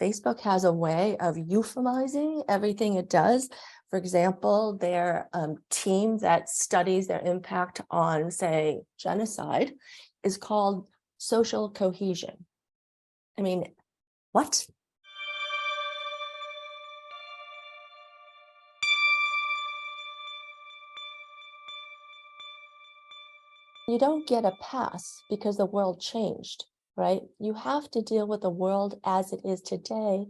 Facebook has a way of euphemizing everything it does. For example, their team that studies their impact on, say, genocide is called social cohesion. I mean, what? You don't get a pass because the world changed, right? You have to deal with the world as it is today,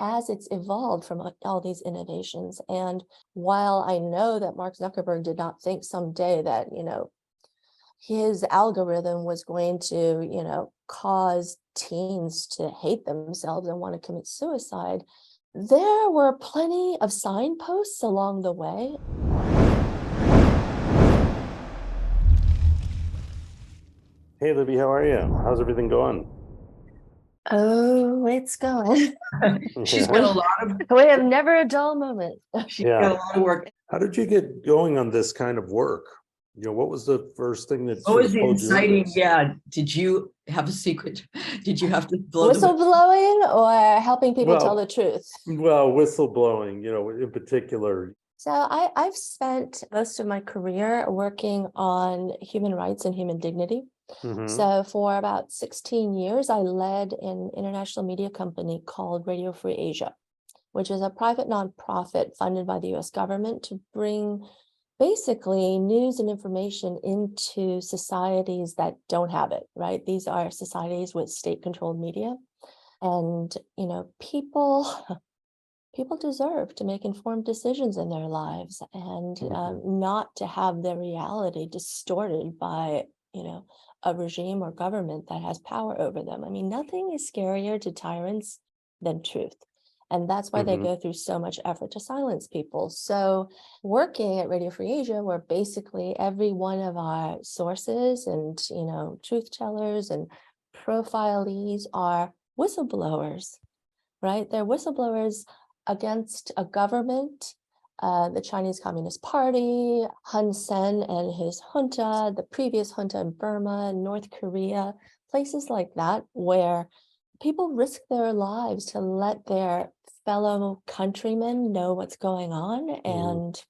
as it's evolved from all these innovations. And while I know that Mark Zuckerberg did not think someday that, his algorithm was going to, cause teens to hate themselves and want to commit suicide, there were plenty of signposts along the way. Hey, Libby, how are you? How's everything going? Oh, it's going. She's got a lot of We have never a dull moment. she's got a lot of work. How did you get going on this kind of work? What was the first thing that What was the pulled you into inciting? this? Yeah. Did you have a secret? Did you have to blow the Whistleblowing or helping people tell Well- the truth? Well, whistleblowing, in particular. So I've spent most of my career working on human rights and human dignity. Mhm. So for about 16 years, I led an international media company called Radio Free Asia, which is a private nonprofit funded by the US government to bring basically news and information into societies that don't have it, right? These are societies with state-controlled media. And, people deserve to make informed decisions in their lives and not to have their reality distorted by, a regime or government that has power over them. I mean, nothing is scarier to tyrants than truth. And that's why they go through so much effort to silence people. So working at Radio Free Asia, where basically every one of our sources and, truth tellers and profilees are whistleblowers, right? They're whistleblowers against a government, the Chinese Communist Party, Hun Sen and his junta, the previous junta in Burma, North Korea, places like that, where people risk their lives to let their fellow countrymen know what's going on. And,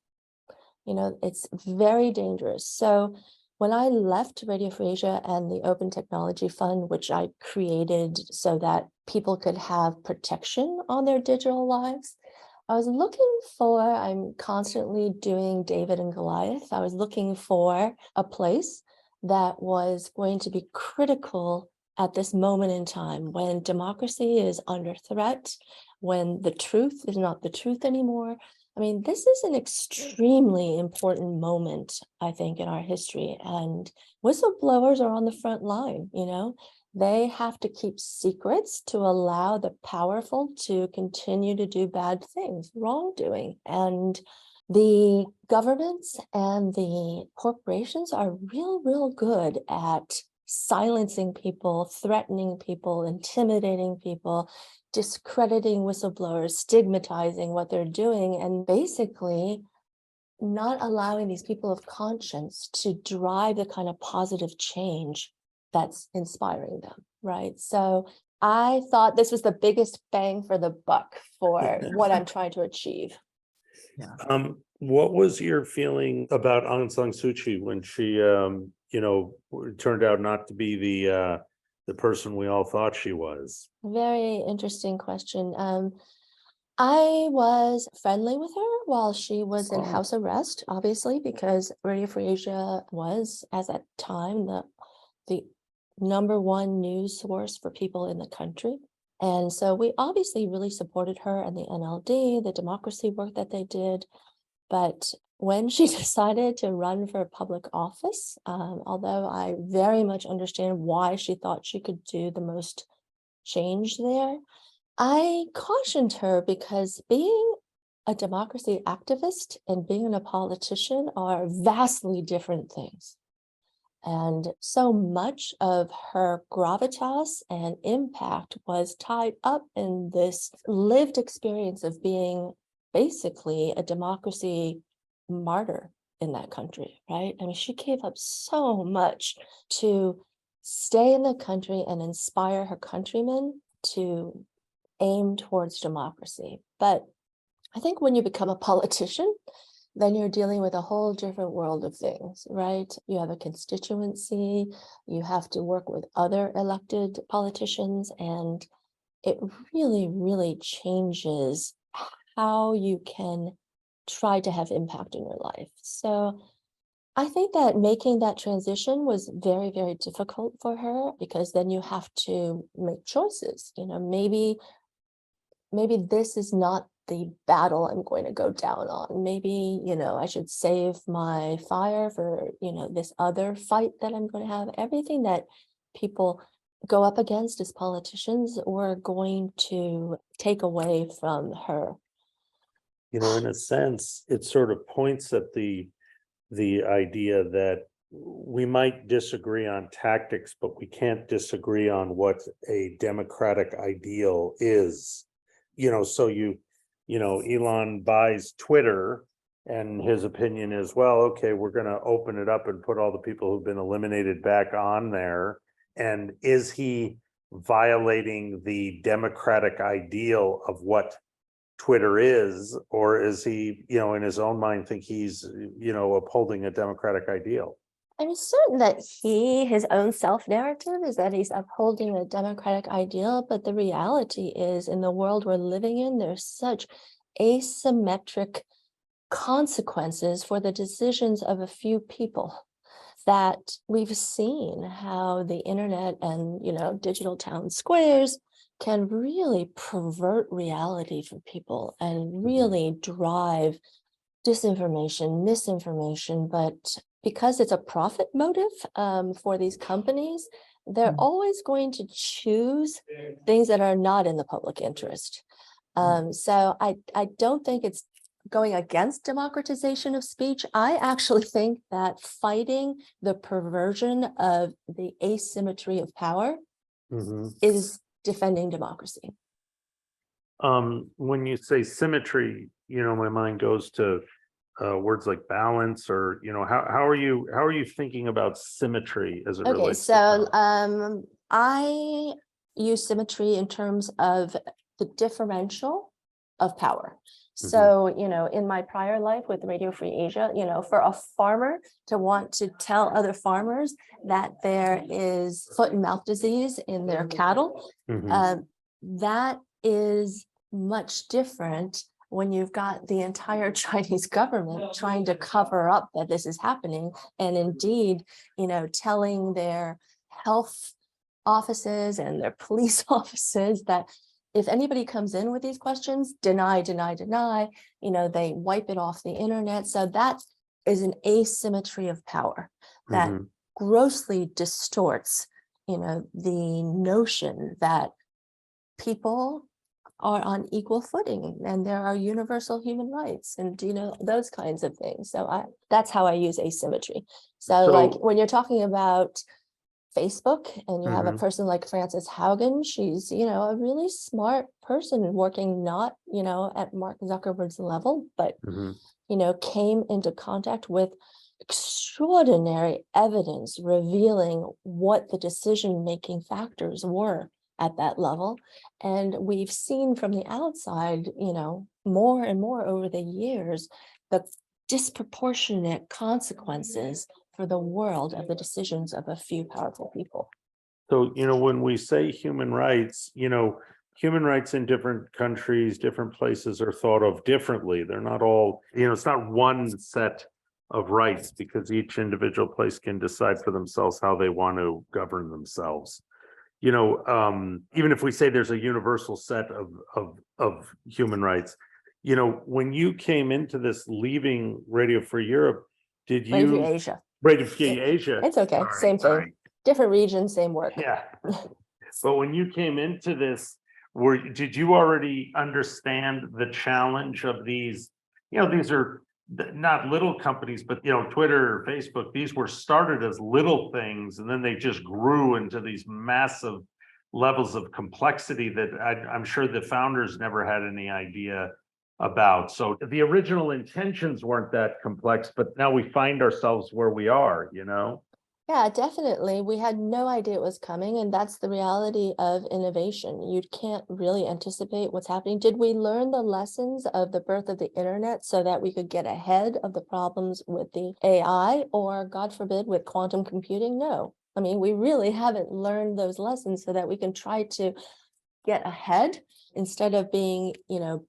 it's very dangerous. So when I left Radio Free Asia and the Open Technology Fund, which I created so that people could have protection on their digital lives, I'm constantly doing David and Goliath. I was looking for a place that was going to be critical at this moment in time when democracy is under threat, when the truth is not the truth anymore. I mean, this is an extremely important moment, I think, in our history. And whistleblowers are on the front line, They have to keep secrets to allow the powerful to continue to do bad things, wrongdoing. And the governments and the corporations are real good at silencing people, threatening people, intimidating people, discrediting whistleblowers, stigmatizing what they're doing, and basically not allowing these people of conscience to drive the kind of positive change that's inspiring them, right? So I thought this was the biggest bang for the buck for what I'm trying to achieve. Yeah. What was your feeling about Aung San Suu Kyi when she, turned out not to be the person we all thought she was? Very interesting question. I was friendly with her while she was in house arrest, obviously, because Radio Free Asia was, as at time, the number one news source for people in the country. And so we obviously really supported her and the NLD, the democracy work that they did. But when she decided to run for public office, although I very much understand why she thought she could do the most change there, I cautioned her because being a democracy activist and being a politician are vastly different things. And so much of her gravitas and impact was tied up in this lived experience of being basically a democracy martyr in that country, right? I mean, she gave up so much to stay in the country and inspire her countrymen to aimed towards democracy. But I think when you become a politician, then you're dealing with a whole different world of things, right? You have a constituency, you have to work with other elected politicians, and it really, really changes how you can try to have impact in your life. So I think that making that transition was very, very difficult for her, because then you have to make choices. Maybe this is not the battle I'm going to go down on. Maybe, I should save my fire for, this other fight that I'm going to have. Everything that people go up against as politicians were going to take away from her. In a sense, it sort of points at the idea that we might disagree on tactics, but we can't disagree on what a democratic ideal is. So Elon buys Twitter, and his opinion is, well, okay, we're going to open it up and put all the people who've been eliminated back on there. And is he violating the democratic ideal of what Twitter is, or is he, in his own mind think he's, upholding a democratic ideal? I'm certain that his own self-narrative is that he's upholding a democratic ideal, but the reality is, in the world we're living in, there's such asymmetric consequences for the decisions of a few people that we've seen how the internet and, digital town squares can really pervert reality for people and really drive disinformation, misinformation. But because it's a profit motive for these companies, they're always going to choose things that are not in the public interest. So I don't think it's going against democratization of speech. I actually think that fighting the perversion of the asymmetry of power is defending democracy. When you say symmetry, my mind goes to words like balance, or how are you thinking about symmetry as it relates to power? I use symmetry in terms of the differential of power. So, in my prior life with Radio Free Asia, for a farmer to want to tell other farmers that there is foot and mouth disease in their cattle, that is much different when you've got the entire Chinese government trying to cover up that this is happening, and indeed, telling their health offices and their police offices that if anybody comes in with these questions, deny, they wipe it off the internet. So that is an asymmetry of power that grossly distorts, the notion that people are on equal footing and there are universal human rights and, those kinds of things. So that's how I use asymmetry. So like when you're talking about Facebook and you have a person like Frances Haugen, she's, a really smart person working not, at Mark Zuckerberg's level, but, came into contact with extraordinary evidence revealing what the decision-making factors were at that level. And we've seen from the outside, more and more over the years, the disproportionate consequences for the world of the decisions of a few powerful people. So, when we say human rights, human rights in different countries, different places are thought of differently. They're not all, it's not one set of rights, because each individual place can decide for themselves how they want to govern themselves. Even if we say there's a universal set of human rights, when you came into this, leaving Radio Free Europe, did you? Radio Free Asia. Radio Free Asia. It's okay. Sorry, same thing. Different region, same work. Yeah. But when you came into this, did you already understand the challenge of these? These are not little companies, but Twitter or Facebook, these were started as little things, and then they just grew into these massive levels of complexity that I'm sure the founders never had any idea about. So the original intentions weren't that complex, but now we find ourselves where we are, Yeah, definitely. We had no idea it was coming, and that's the reality of innovation. You can't really anticipate what's happening. Did we learn the lessons of the birth of the internet so that we could get ahead of the problems with the AI or, God forbid, with quantum computing? No. I mean, we really haven't learned those lessons so that we can try to get ahead instead of being,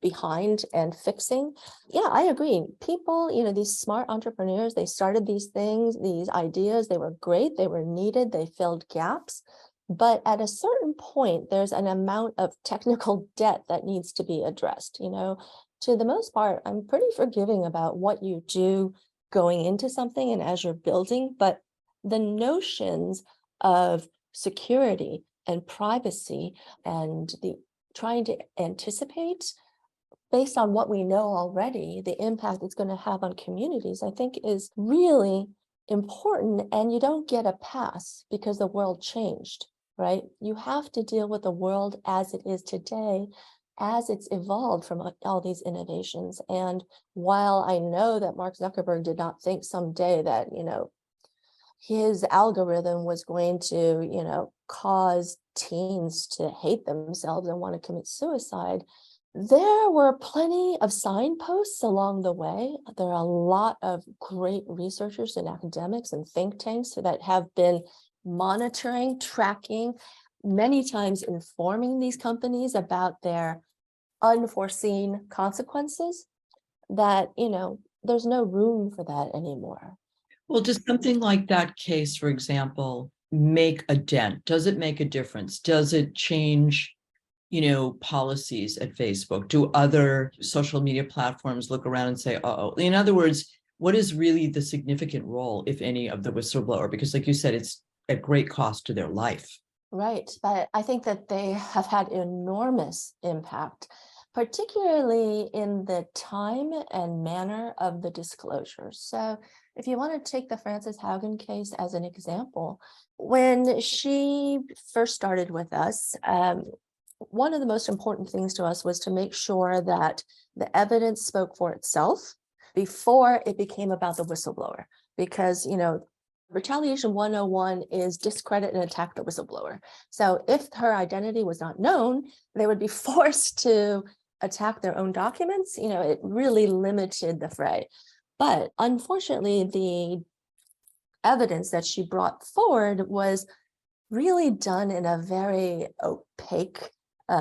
behind and fixing. Yeah, I agree. People, these smart entrepreneurs, they started these things, these ideas, they were great, they were needed, they filled gaps. But at a certain point, there's an amount of technical debt that needs to be addressed. To the most part, I'm pretty forgiving about what you do going into something and as you're building, but the notions of security and privacy and the trying to anticipate based on what we know already, the impact it's going to have on communities, I think is really important. And you don't get a pass because the world changed, right? You have to deal with the world as it is today, as it's evolved from all these innovations. And while I know that Mark Zuckerberg did not think someday that, his algorithm was going to, cause teens to hate themselves and want to commit suicide, there were plenty of signposts along the way. There are a lot of great researchers and academics and think tanks that have been monitoring, tracking, many times informing these companies about their unforeseen consequences that, there's no room for that anymore. Well, does something like that case, for example, make a dent? Does it make a difference? Does it change, policies at Facebook? Do other social media platforms look around and say, uh-oh? In other words, what is really the significant role, if any, of the whistleblower? Because like you said, it's at great cost to their life. Right. But I think that they have had enormous impact, particularly in the time and manner of the disclosures. So if you want to take the Frances Haugen case as an example, when she first started with us, one of the most important things to us was to make sure that the evidence spoke for itself before it became about the whistleblower. Because, Retaliation 101 is discredit and attack the whistleblower. So if her identity was not known, they would be forced to attack their own documents. It really limited the fray. But unfortunately, the evidence that she brought forward was really done in a very opaque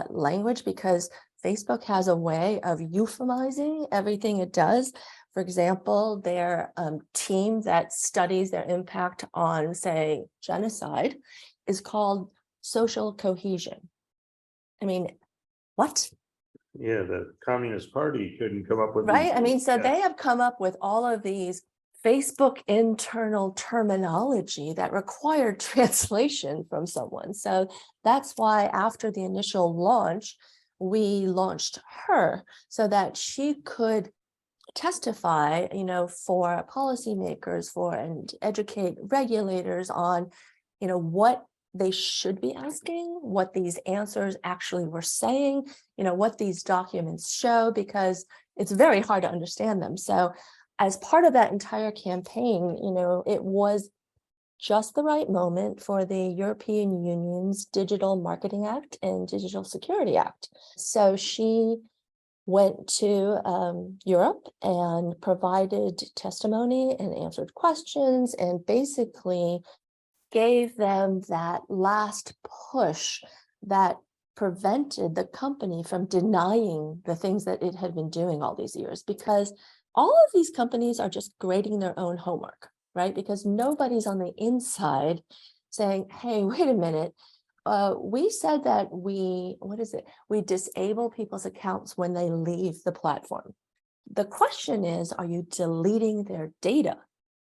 language, because Facebook has a way of euphemizing everything it does. For example, their team that studies their impact on, say, genocide is called social cohesion. I mean, what? Yeah, the Communist Party couldn't come up with Right? these I mean, so things. they have come up with all of these Facebook internal terminology that required translation from someone. So that's why after the initial launch, we launched her so that she could testify, for policymakers, and educate regulators on, what they should be asking, what these answers actually were saying, what these documents show, because it's very hard to understand them. So as part of that entire campaign, it was just the right moment for the European Union's Digital Marketing Act and Digital Security Act. So she went to Europe and provided testimony and answered questions and basically gave them that last push that prevented the company from denying the things that it had been doing all these years, because all of these companies are just grading their own homework, right? Because nobody's on the inside saying, hey, wait a minute, we said that we disable people's accounts when they leave the platform. The question is, are you deleting their data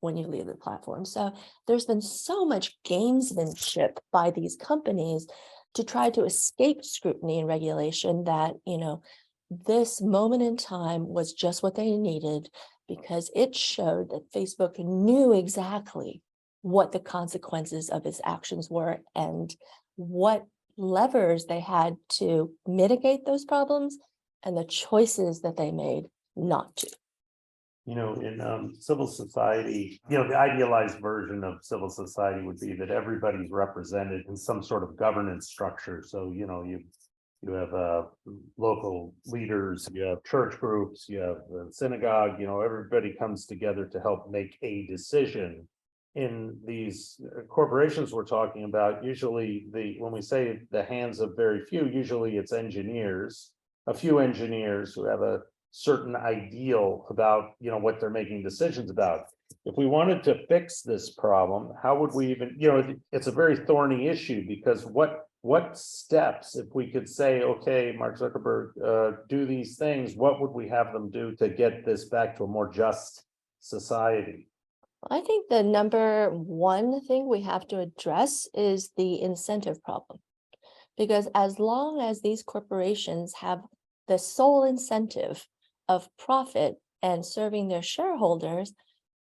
when you leave the platform? So there's been so much gamesmanship by these companies to try to escape scrutiny and regulation that, this moment in time was just what they needed, because it showed that Facebook knew exactly what the consequences of its actions were and what levers they had to mitigate those problems and the choices that they made not to. In civil society, the idealized version of civil society would be that everybody's represented in some sort of governance structure. So, you have local leaders, you have church groups, you have the synagogue, everybody comes together to help make a decision. In these corporations we're talking about, usually when we say the hands of very few, usually it's engineers, a few engineers who have a certain ideal about what they're making decisions about. If we wanted to fix this problem, how would we even, it's a very thorny issue, because what steps, if we could say, okay, Mark Zuckerberg, do these things, what would we have them do to get this back to a more just society? I think the number one thing we have to address is the incentive problem. Because as long as these corporations have the sole incentive of profit and serving their shareholders,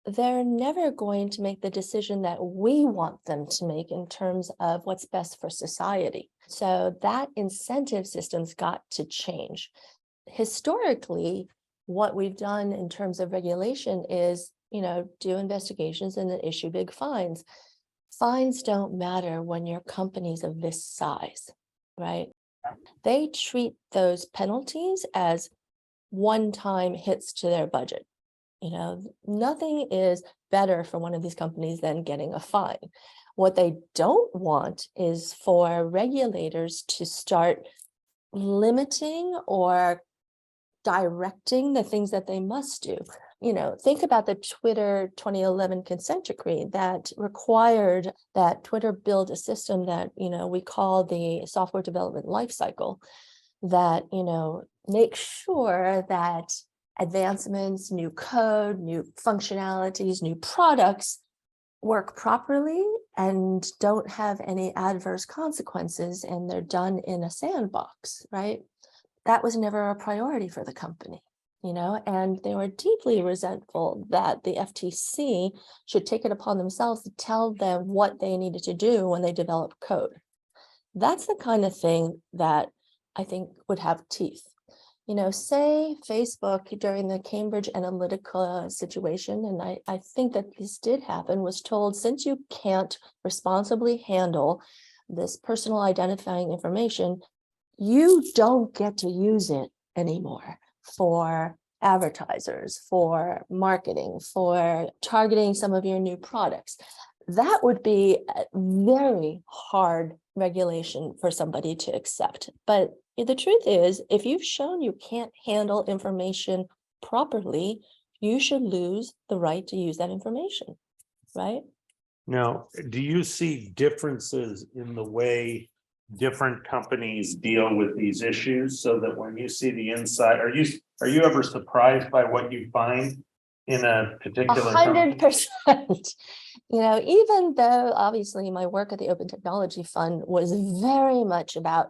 they're never going to make the decision that we want them to make in terms of what's best for society. So that incentive system's got to change. Historically, what we've done in terms of regulation is, do investigations and then issue big fines. Fines don't matter when your company's of this size, right? They treat those penalties as one-time hits to their budget. Nothing is better for one of these companies than getting a fine. What they don't want is for regulators to start limiting or directing the things that they must do. Think about the Twitter 2011 consent decree that required that Twitter build a system that, we call the software development lifecycle, that, make sure that advancements, new code, new functionalities, new products work properly and don't have any adverse consequences, and they're done in a sandbox, right? That was never a priority for the company, and they were deeply resentful that the FTC should take it upon themselves to tell them what they needed to do when they develop code. That's the kind of thing that I think would have teeth. Say Facebook during the Cambridge Analytica situation, and I think that this did happen, was told, since you can't responsibly handle this personal identifying information, you don't get to use it anymore for advertisers, for marketing, for targeting some of your new products. That would be a very hard regulation for somebody to accept. But the truth is, if you've shown you can't handle information properly, you should lose the right to use that information, right? Now, do you see differences in the way different companies deal with these issues, so that when you see the inside, are you ever surprised by what you find in a particular 100%. Even though obviously my work at the Open Technology Fund was very much about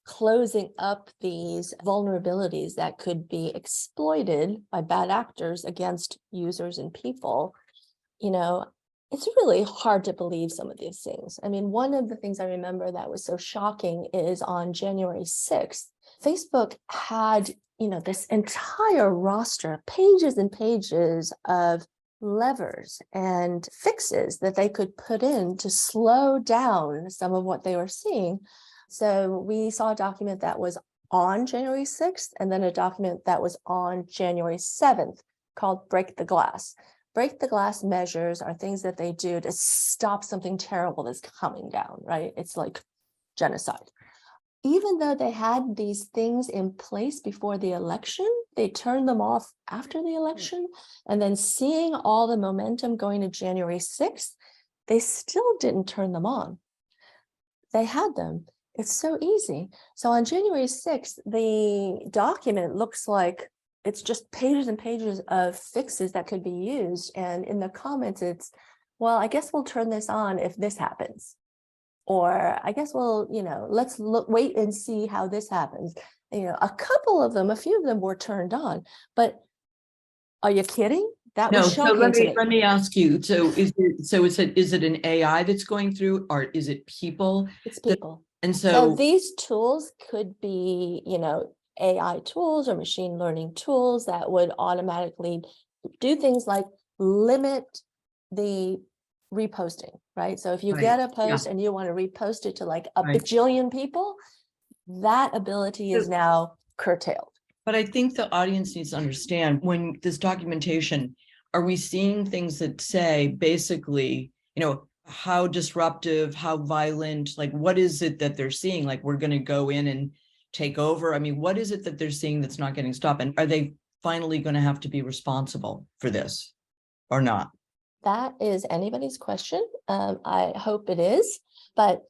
closing up these vulnerabilities that could be exploited by bad actors against users and people, it's really hard to believe some of these things. I mean, one of the things I remember that was so shocking is on January 6th, Facebook had, this entire roster, pages and pages of levers and fixes that they could put in to slow down some of what they were seeing. So we saw a document that was on January 6th, and then a document that was on January 7th called Break the Glass. Break the glass measures are things that they do to stop something terrible that's coming down, right? It's like genocide. Even though they had these things in place before the election, they turned them off after the election. And then seeing all the momentum going to January 6th, they still didn't turn them on. They had them. It's so easy. So on January 6th, the document looks like it's just pages and pages of fixes that could be used. And in the comments, it's, well, I guess we'll turn this on if this happens. Or I guess we'll, let's wait and see how this happens. A couple of them, a few of them were turned on. But are you kidding? That was shocking to me. Let me ask you. So is it an AI that's going through, or is it people? It's people. And so these tools could be, AI tools or machine learning tools that would automatically do things like limit the reposting, right? So if you Right. get a post and you want to repost it to like a Right. bajillion people, that ability is now curtailed. But I think the audience needs to understand when this documentation, are we seeing things that say basically, how disruptive, how violent, like what is it that they're seeing? Like we're going to go in and take over. I mean, what is it that they're seeing that's not getting stopped? And are they finally going to have to be responsible for this or not? That is anybody's question. I hope it is, but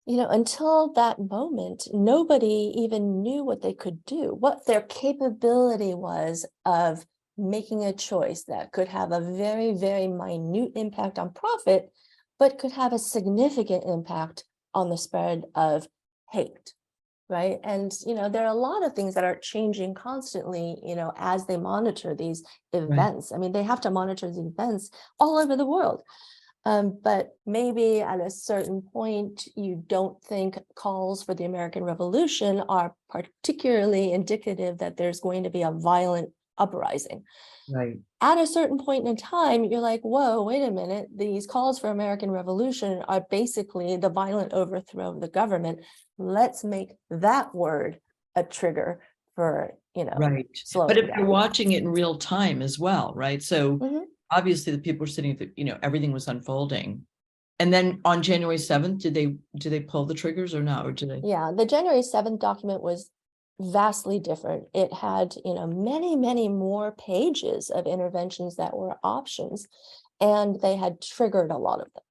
until that moment, nobody even knew what they could do, what their capability was of making a choice that could have a very, very minute impact on profit, but could have a significant impact on the spread of hate, right? And, there are a lot of things that are changing constantly, as they monitor these events. I mean, they have to monitor these events all over the world. But maybe at a certain point, you don't think calls for the American Revolution are particularly indicative that there's going to be a violent uprising. Right. At a certain point in time, you're like, whoa, wait a minute. These calls for American Revolution are basically the violent overthrow of the government. Let's make that word a trigger for, Right. slowing But if down. you're watching it in real time as well, right? So Mhm. obviously the people were sitting, everything was unfolding. And then on January 7th, did they pull the triggers or not? Or did they? Yeah, the January 7th document was vastly different. It had, many, many more pages of interventions that were options, and they had triggered a lot of them.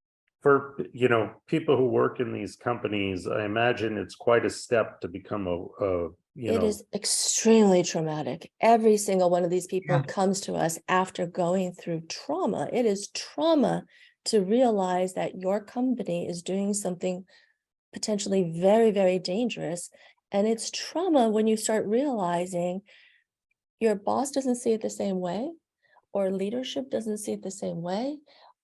For, people who work in these companies, I imagine it's quite a step to become It is extremely traumatic. Every single one of these people Yeah. comes to us after going through trauma. It is trauma to realize that your company is doing something potentially very, very dangerous. And it's trauma when you start realizing your boss doesn't see it the same way, or leadership doesn't see it the same way,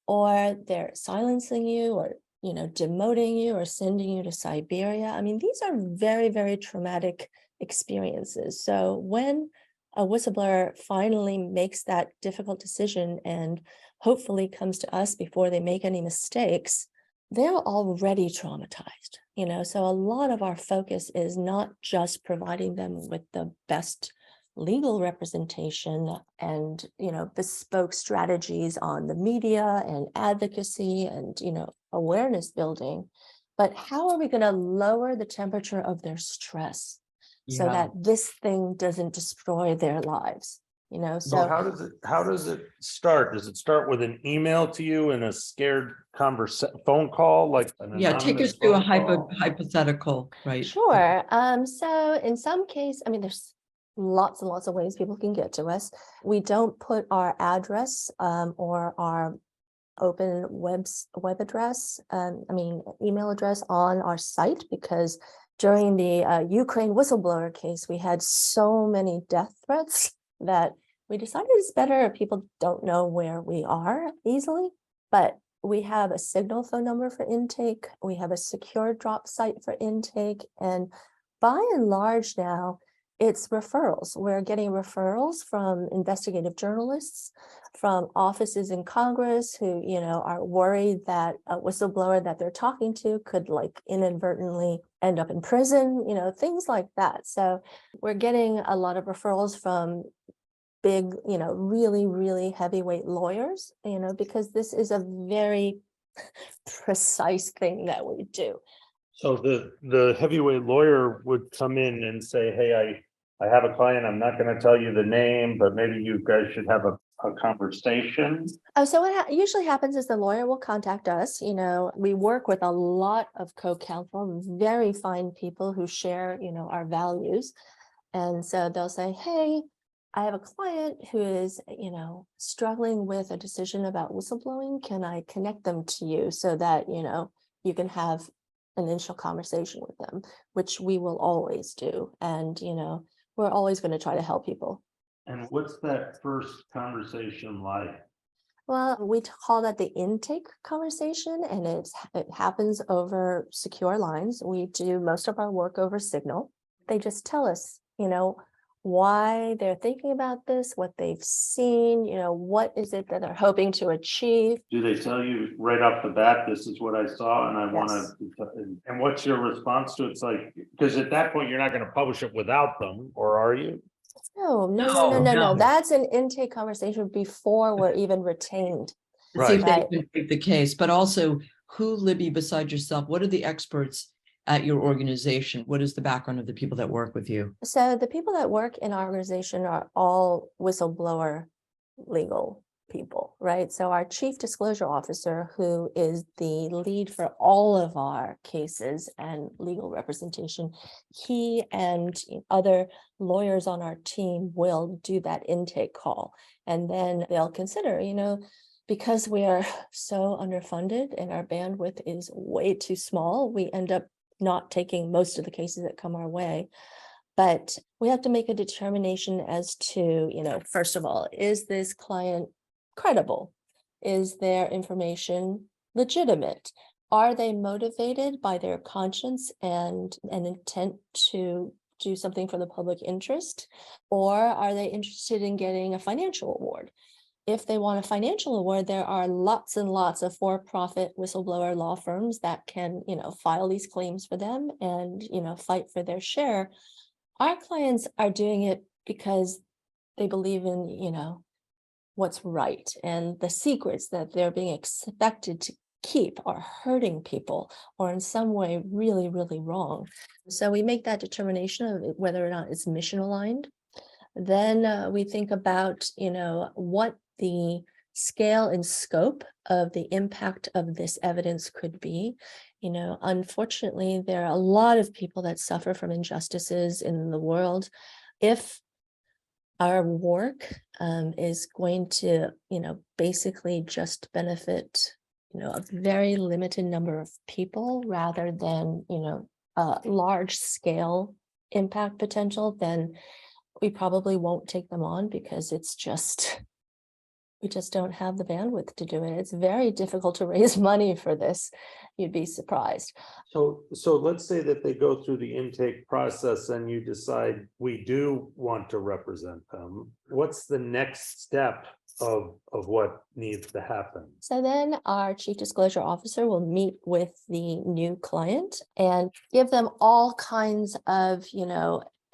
or they're silencing you, or demoting you, or sending you to Siberia. I mean, these are very, very traumatic experiences. So when a whistleblower finally makes that difficult decision and hopefully comes to us before they make any mistakes, they're already traumatized. So a lot of our focus is not just providing them with the best legal representation and bespoke strategies on the media and advocacy and awareness building, but how are we going to lower the temperature of their stress so that this thing doesn't destroy their lives? So So how does it start? Does it start with an email to you and a scared phone call, like an Take us anonymous through a phone call? hypothetical, right? Sure. So in some case, I mean, there's lots and lots of ways people can get to us. We don't put our address or our open web address, email address on our site, because during the Ukraine whistleblower case, we had so many death threats that we decided it's better if people don't know where we are easily. But we have a Signal phone number for intake. We have a secure drop site for intake. And by and large now, it's referrals. We're getting referrals from investigative journalists, from offices in Congress who, are worried that a whistleblower that they're talking to could inadvertently end up in prison, things like that. So we're getting a lot of referrals from big, really, really heavyweight lawyers, because this is a very precise thing that we do. So the heavyweight lawyer would come in and say, hey, I have a client, I'm not going to tell you the name, but maybe you guys should have a conversation. So what usually happens is the lawyer will contact us. We work with a lot of co-counsel, very fine people who share, our values. And so they'll say, hey, I have a client who is, struggling with a decision about whistleblowing. Can I connect them to you so that, you can have an initial conversation with them, which we will always do. And, we're always going to try to help people. And what's that first conversation like? Well, we call that the intake conversation, and it happens over secure lines. We do most of our work over Signal. They just tell us, why they're thinking about this, what they've seen, what is it that they're hoping to achieve. Do they tell you right off the bat, this is what I saw and I want Yes. to, and what's your response to it? It's like, because at that point, you're not going to publish it without them, or are you? No. That's an intake conversation before we're even retained. To see if they Right. can take the case, but also who, Libby, beside yourself, what are the experts at your organization? What is the background of the people that work with you? So the people that work in our organization are all whistleblower legal people, right? So our chief disclosure officer, who is the lead for all of our cases and legal representation, he and other lawyers on our team will do that intake call. And then they'll consider, because we are so underfunded and our bandwidth is way too small, we end up not taking most of the cases that come our way. But we have to make a determination as to, first of all, is this client credible? Is their information legitimate? Are they motivated by their conscience and an intent to do something for the public interest? Or are they interested in getting a financial award? If they want a financial award, there are lots and lots of for-profit whistleblower law firms that can, file these claims for them and, fight for their share. Our clients are doing it because they believe in, what's right, and the secrets that they're being expected to keep are hurting people or in some way really, really wrong. So we make that determination of whether or not it's mission aligned. Then we think about, what the scale and scope of the impact of this evidence could be. Unfortunately, there are a lot of people that suffer from injustices in the world. If our work is going to, basically just benefit, a very limited number of people rather than, a large scale impact potential, then we probably won't take them on because we just don't have the bandwidth to do it. It's very difficult to raise money for this. You'd be surprised. So let's say that they go through the intake process and you decide we do want to represent them. What's the next step of what needs to happen? So then our chief disclosure officer will meet with the new client and give them all kinds of,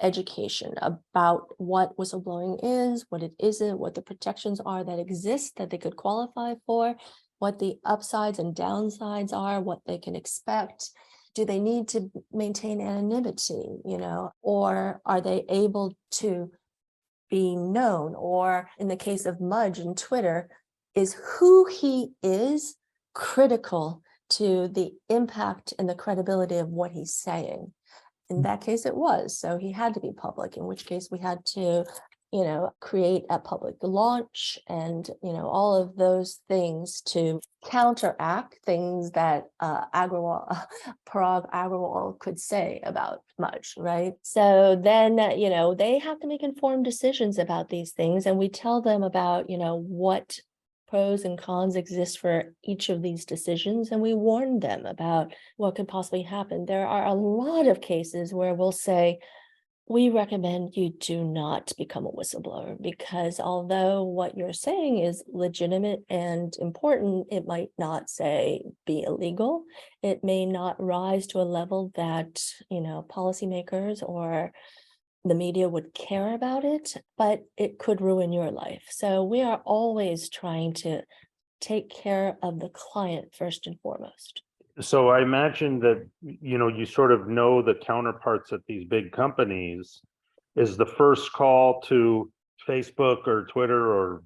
education about what whistleblowing is, what it isn't, what the protections are that exist that they could qualify for, what the upsides and downsides are, what they can expect. Do they need to maintain anonymity, or are they able to be known? Or in the case of Mudge and Twitter, is who he is critical to the impact and the credibility of what he's saying? In that case, it was. So he had to be public, in which case we had to, create a public launch and, all of those things to counteract things that Parag Agrawal could say about Mudge, right? So then, they have to make informed decisions about these things. And we tell them about, what pros and cons exist for each of these decisions, and we warn them about what could possibly happen. There are a lot of cases where we'll say, we recommend you do not become a whistleblower because although what you're saying is legitimate and important, it might not say be illegal. It may not rise to a level that, policymakers or the media would care about it, but it could ruin your life. So we are always trying to take care of the client first and foremost. So I imagine that, you sort of know the counterparts at these big companies. Is the first call to Facebook or Twitter or,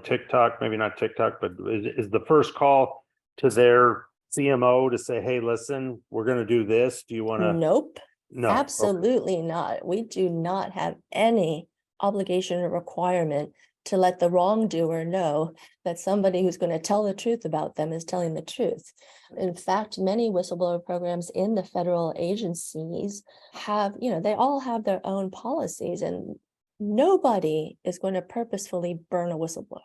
TikTok, maybe not TikTok, but is the first call to their CMO to say, hey, listen, we're going to do this. Do you want to? Nope. No. Absolutely not. We do not have any obligation or requirement to let the wrongdoer know that somebody who's going to tell the truth about them is telling the truth. In fact, many whistleblower programs in the federal agencies have, they all have their own policies, and nobody is going to purposefully burn a whistleblower.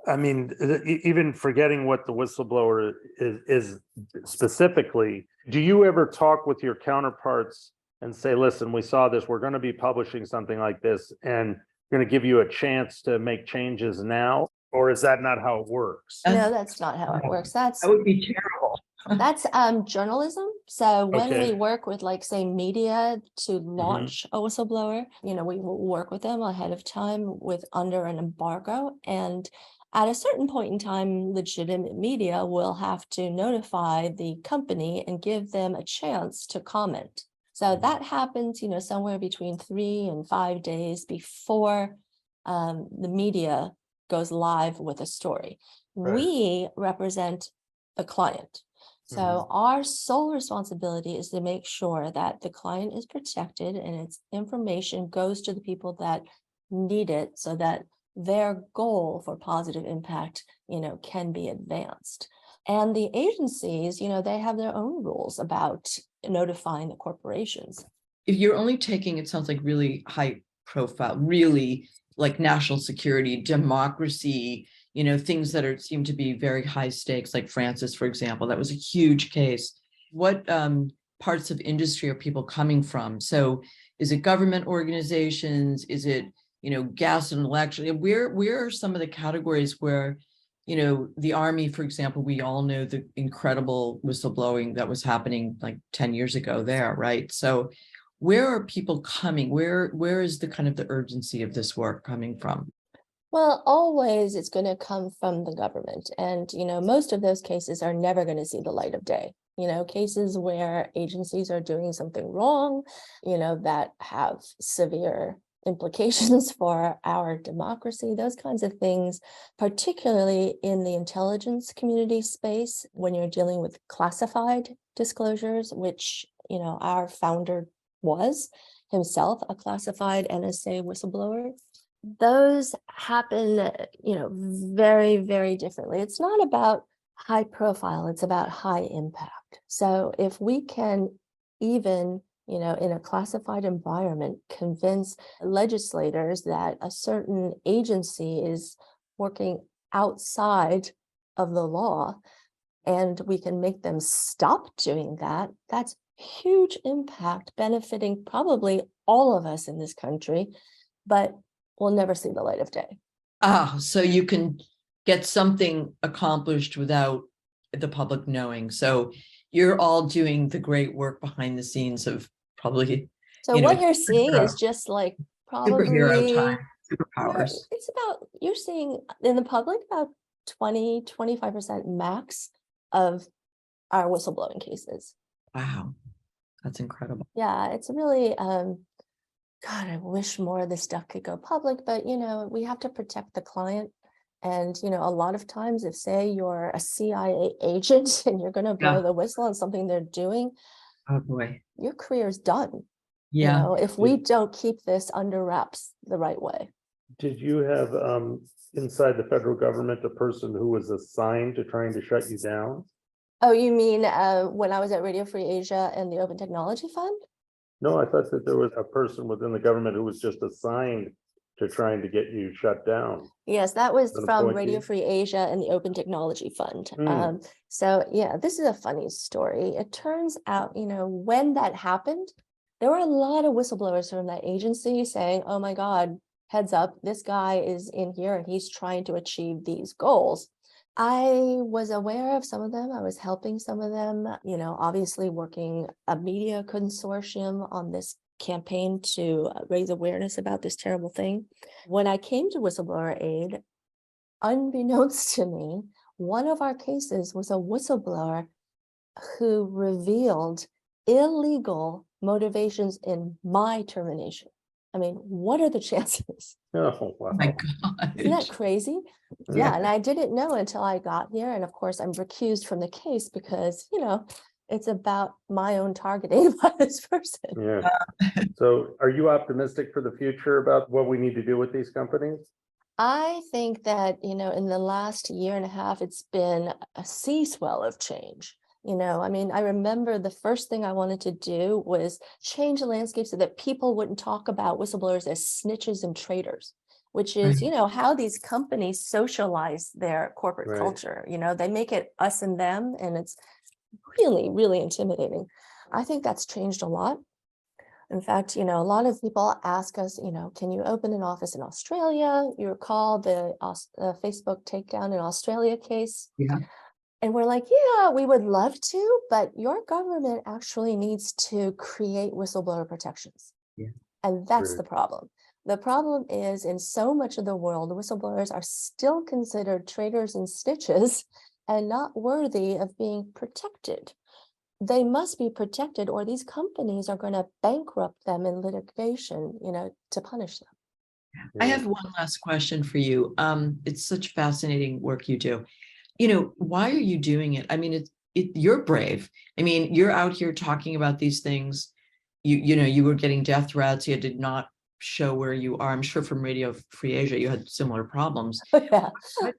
I mean, even forgetting what the whistleblower is specifically, do you ever talk with your counterparts and say, listen, we saw this, we're going to be publishing something like this, and going to give you a chance to make changes now? Or is that not how it works? No, that's not how it works. That would be terrible. That's journalism. So when Okay. we work with, like, say, media to launch a whistleblower, we will work with them ahead of time with under an embargo. And at a certain point in time, legitimate media will have to notify the company and give them a chance to comment. So that happens, somewhere between 3 and 5 days before the media goes live with a story. Right. We represent the client. So our sole responsibility is to make sure that the client is protected and its information goes to the people that need it, so that their goal for positive impact, can be advanced. And the agencies, they have their own rules about notifying the corporations. If you're only taking, it sounds like really high profile, really like national security, democracy, things that seem to be very high stakes, like Francis, for example, that was a huge case. What parts of industry are people coming from? So is it government organizations? Is it, gas and electric? Where are some of the categories where, the Army, for example, we all know the incredible whistleblowing that was happening like 10 years ago there, right? So where are people coming? Where is the kind of the urgency of this work coming from? Well, always it's going to come from the government. And, most of those cases are never going to see the light of day. Cases where agencies are doing something wrong, that have severe implications for our democracy, those kinds of things, particularly in the intelligence community space, when you're dealing with classified disclosures, which, our founder was himself a classified NSA whistleblower. Those happen, very, very differently. It's not about high profile, it's about high impact. So if we can even, in a classified environment, convince legislators that a certain agency is working outside of the law, and we can make them stop doing that, that's huge impact, benefiting probably all of us in this country, but we'll never see the light of day. So you can get something accomplished without the public knowing. So you're all doing the great work behind the scenes of probably. So what you're seeing is just like probably superhero time, superpowers. You're seeing in the public about 20-25% max of our whistleblowing cases. Wow, that's incredible. Yeah, it's really God, I wish more of this stuff could go public, but we have to protect the client. And a lot of times, if say you're a CIA agent and you're going to blow the whistle on something they're doing, oh boy, your career's done. Yeah. If we don't keep this under wraps the right way. Did you have inside the federal government a person who was assigned to trying to shut you down? Oh, you mean when I was at Radio Free Asia and the Open Technology Fund? No, I thought that there was a person within the government who was just assigned to trying to get you shut down. Yes, that was An from appointee? Radio Free Asia and the Open Technology Fund. Hmm. So yeah, this is a funny story. It turns out, when that happened, there were a lot of whistleblowers from that agency saying, oh my God, heads up, this guy is in here and he's trying to achieve these goals. I was aware of some of them. I was helping some of them, obviously working a media consortium on this campaign to raise awareness about this terrible thing. When I came to Whistleblower Aid, unbeknownst to me, one of our cases was a whistleblower who revealed illegal motivations in my termination. I mean, what are the chances? Oh, wow. Oh my God. Isn't that crazy? Yeah. Yeah, and I didn't know until I got here. And of course, I'm recused from the case because, it's about my own targeting by this person. Yeah. So are you optimistic for the future about what we need to do with these companies? I think that, in the last year and a half, it's been a sea swell of change. I remember the first thing I wanted to do was change the landscape so that people wouldn't talk about whistleblowers as snitches and traitors, which is, how these companies socialize their corporate Right. culture. They make it us and them, and it's really, really intimidating. I think that's changed a lot. In fact, a lot of people ask us, can you open an office in Australia? You recall the Facebook takedown in Australia case? Yeah. And we're like, yeah, we would love to, but your government actually needs to create whistleblower protections. Yeah. And that's Right. the problem. The problem is, in so much of the world, whistleblowers are still considered traitors and snitches and not worthy of being protected. They must be protected, or these companies are going to bankrupt them in litigation, to punish them. I Yeah. have one last question for you. It's such fascinating work you do. Why are you doing it? I mean, you're brave. I mean, you're out here talking about these things. You were getting death threats. You did not show where you are. I'm sure from Radio Free Asia, you had similar problems. Yeah,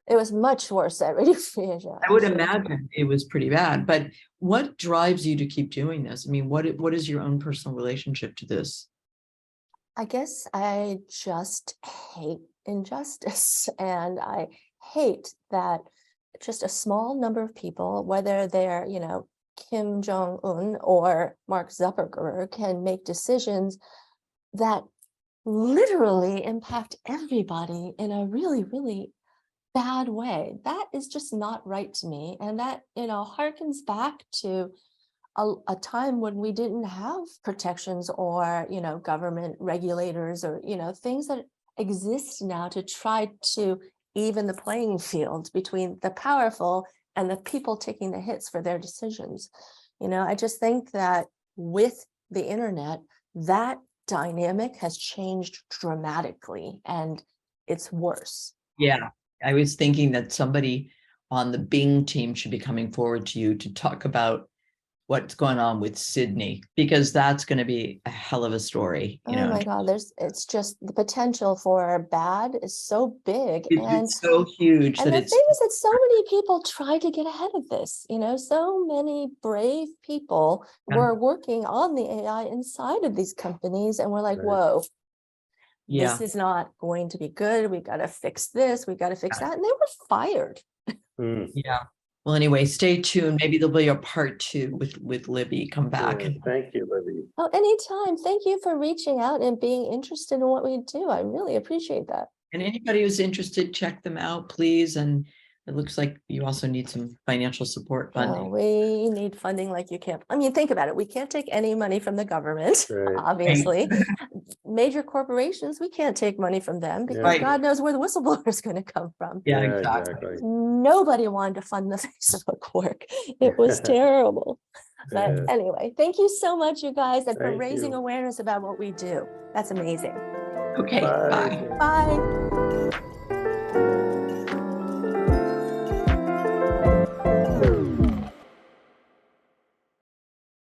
it was much worse at Radio Free Asia. I would imagine it was pretty bad. But what drives you to keep doing this? I mean, what is your own personal relationship to this? I guess I just hate injustice, and I hate that just a small number of people, whether they're, Kim Jong-un or Mark Zuckerberg, can make decisions that literally impact everybody in a really, really bad way. That is just not right to me. And that, harkens back to a time when we didn't have protections or, government regulators or, things that exist now to try to even the playing field between the powerful and the people taking the hits for their decisions. I just think that with the internet, that dynamic has changed dramatically, and it's worse. Yeah, I was thinking that somebody on the Bing team should be coming forward to you to talk about what's going on with Sydney, because that's going to be a hell of a story. Oh my God, it's just the potential for bad is so big. It's so huge and that the it's thing is that so many people try to get ahead of this, so many brave people were working on the AI inside of these companies, and we're like, Right. whoa, yeah. this is not going to be good. We got to fix this. We got to fix that. And they were fired. Mm. Yeah. Well, anyway, stay tuned. Maybe there'll be a part 2 with Libby. Come back. Yeah. Thank you, Libby. Oh, anytime. Thank you for reaching out and being interested in what we do. I really appreciate that. And anybody who's interested, check them out, please. And it looks like you also need some financial support funding. Oh, we need funding like you can't. I mean, think about it. We can't take any money from the government, Right. obviously. Major corporations, we can't take money from them because Right. God knows where the whistleblower is going to come from. Yeah, exactly. Nobody wanted to fund the Facebook work. It was terrible. But Yeah. anyway, thank you so much, you guys, and for Thank raising you. awareness about what we do. That's amazing. Okay, Bye. bye. Bye.